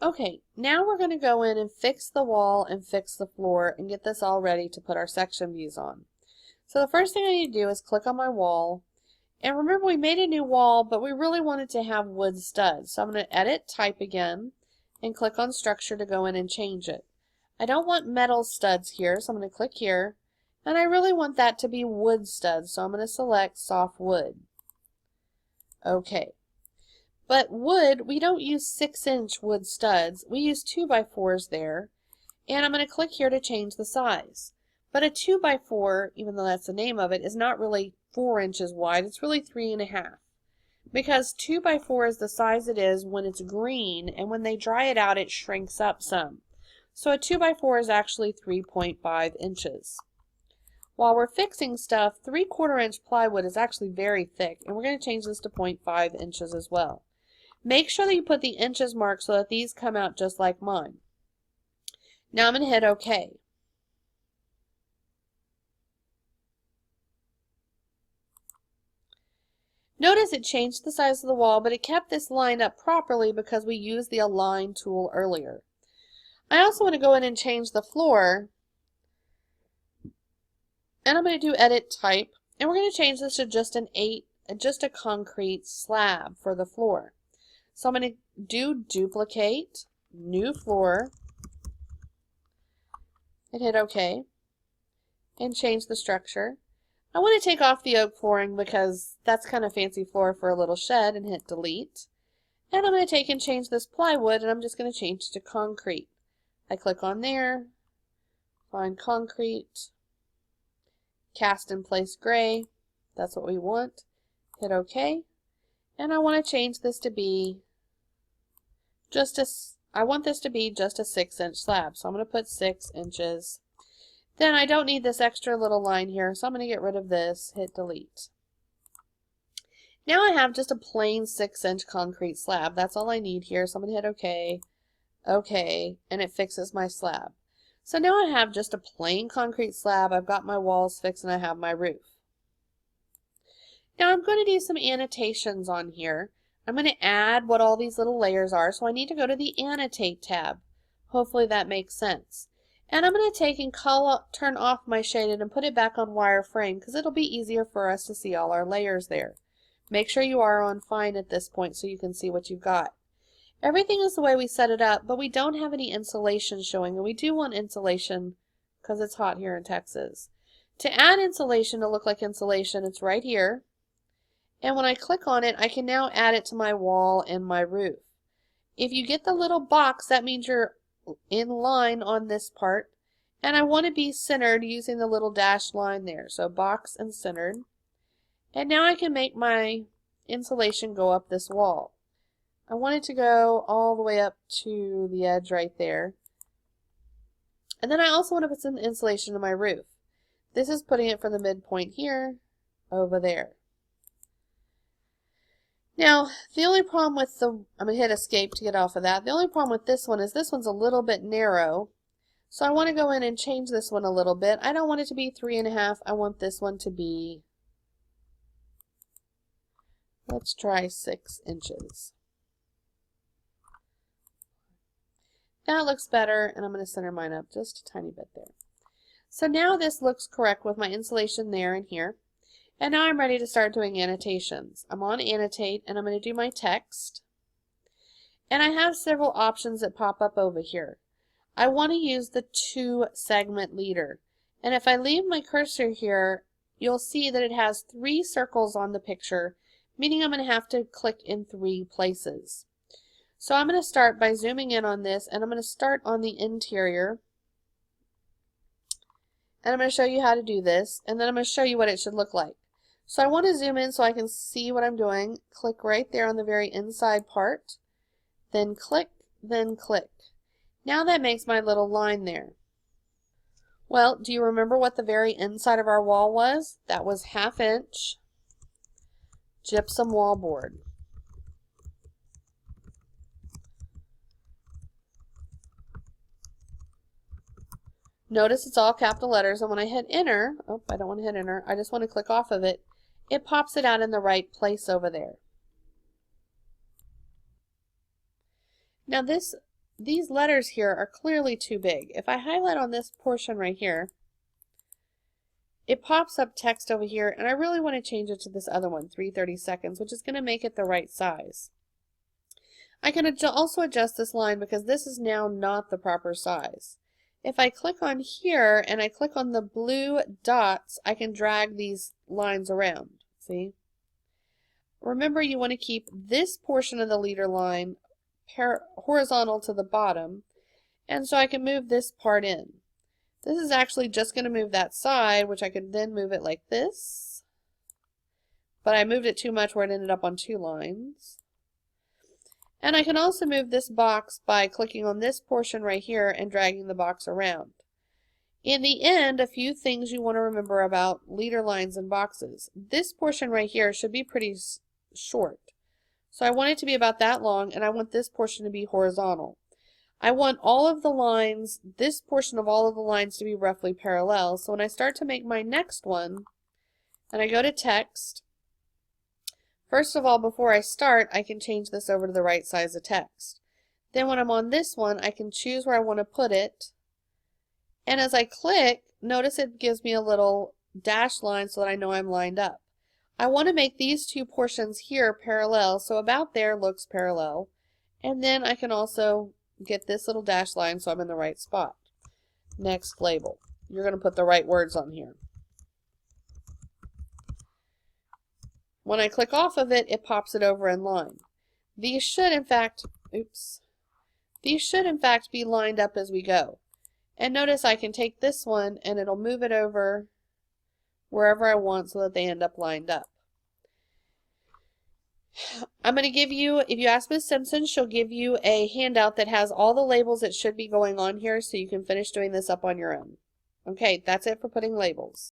Okay, now we're going to go in and fix the wall and fix the floor and get this all ready to put our section views on. So the first thing I need to do is click on my wall. And remember, we made a new wall, but we really wanted to have wood studs. So I'm going to edit type again and click on structure to go in and change it. I don't want metal studs here, so I'm going to click here. And I really want that to be wood studs, so I'm going to select soft wood. Okay. But wood, we don't use 6-inch wood studs. We use 2x4s there. And I'm going to click here to change the size. But a 2x4, even though that's the name of it, is not really 4 inches wide. It's really 3.5. Because 2x4 is the size it is when it's green, and when they dry it out, it shrinks up some. So a 2x4 is actually 3.5 inches. While we're fixing stuff, 3/4 inch plywood is actually very thick, and we're going to change this to 0.5 inches as well. Make sure that you put the inches marked so that these come out just like mine. Now I'm going to hit OK. Notice it changed the size of the wall, but it kept this line up properly because we used the Align tool earlier. I also want to go in and change the floor. And I'm going to do Edit Type. And we're going to change this to just a concrete slab for the floor. So I'm going to do Duplicate, New Floor, and hit OK, and change the structure. I want to take off the oak flooring because that's kind of fancy floor for a little shed, and hit Delete. And I'm going to take and change this plywood, and I'm just going to change it to concrete. I click on there, find concrete, cast in place gray, that's what we want, hit OK. And I want to change this to be I want this to be just a 6-inch slab, so I'm going to put 6 inches. Then I don't need this extra little line here, so I'm going to get rid of this, hit Delete. Now I have just a plain 6-inch concrete slab. That's all I need here, so I'm going to hit OK, OK, and it fixes my slab. So now I have just a plain concrete slab, I've got my walls fixed, and I have my roof. Now I'm going to do some annotations on here. I'm going to add what all these little layers are, so I need to go to the Annotate tab. Hopefully that makes sense. And I'm going to take and turn off my shaded and put it back on wireframe because it'll be easier for us to see all our layers there. Make sure you are on Fine at this point so you can see what you've got. Everything is the way we set it up, but we don't have any insulation showing, and we do want insulation because it's hot here in Texas. To add insulation to look like insulation, it's right here. And when I click on it, I can now add it to my wall and my roof. If you get the little box, that means you're in line on this part. And I want to be centered using the little dashed line there. So box and centered. And now I can make my insulation go up this wall. I want it to go all the way up to the edge right there. And then I also want to put some insulation to my roof. This is putting it from the midpoint here over there. Now, the only problem with I'm going to hit Escape to get off of that. The only problem with this one is this one's a little bit narrow. So I want to go in and change this one a little bit. I don't want it to be 3.5. I want this one to be, let's try 6 inches. Now it looks better, and I'm going to center mine up just a tiny bit there. So now this looks correct with my insulation there and here. And now I'm ready to start doing annotations. I'm on Annotate, and I'm going to do my text. And I have several options that pop up over here. I want to use the 2-segment leader. And if I leave my cursor here, you'll see that it has 3 circles on the picture, meaning I'm going to have to click in 3 places. So I'm going to start by zooming in on this, and I'm going to start on the interior. And I'm going to show you how to do this, and then I'm going to show you what it should look like. So I want to zoom in so I can see what I'm doing. Click right there on the very inside part, then click, then click. Now that makes my little line there. Well, do you remember what the very inside of our wall was? That was 1/2 inch gypsum wallboard. Notice it's all capital letters, and when I hit enter, oh, I don't want to hit enter, I just want to click off of it, it pops it out in the right place over there. Now this these letters here are clearly too big. If I highlight on this portion right here, it pops up text over here, and I really want to change it to this other one, 3/32, which is going to make it the right size. I can also adjust this line because this is now not the proper size. If I click on here and I click on the blue dots, I can drag these lines around. See? Remember, you want to keep this portion of the leader line horizontal to the bottom, and so I can move this part in. This is actually just going to move that side, which I could then move it like this, but I moved it too much where it ended up on 2 lines. And I can also move this box by clicking on this portion right here and dragging the box around. In the end, a few things you want to remember about leader lines and boxes. This portion right here should be pretty short. So I want it to be about that long, and I want this portion to be horizontal. I want all of the lines, this portion of all of the lines, to be roughly parallel. So when I start to make my next one, and I go to text, first of all, before I start, I can change this over to the right size of text. Then when I'm on this one, I can choose where I want to put it. And as I click, notice it gives me a little dash line so that I know I'm lined up. I want to make these 2 portions here parallel, so about there looks parallel. And then I can also get this little dash line so I'm in the right spot. Next label. You're going to put the right words on here. When I click off of it, it pops it over in line. These should in fact, be lined up as we go. And notice I can take this one and it'll move it over wherever I want so that they end up lined up. I'm going to give you, if you ask Ms. Simpson, she'll give you a handout that has all the labels that should be going on here so you can finish doing this up on your own. Okay, that's it for putting labels.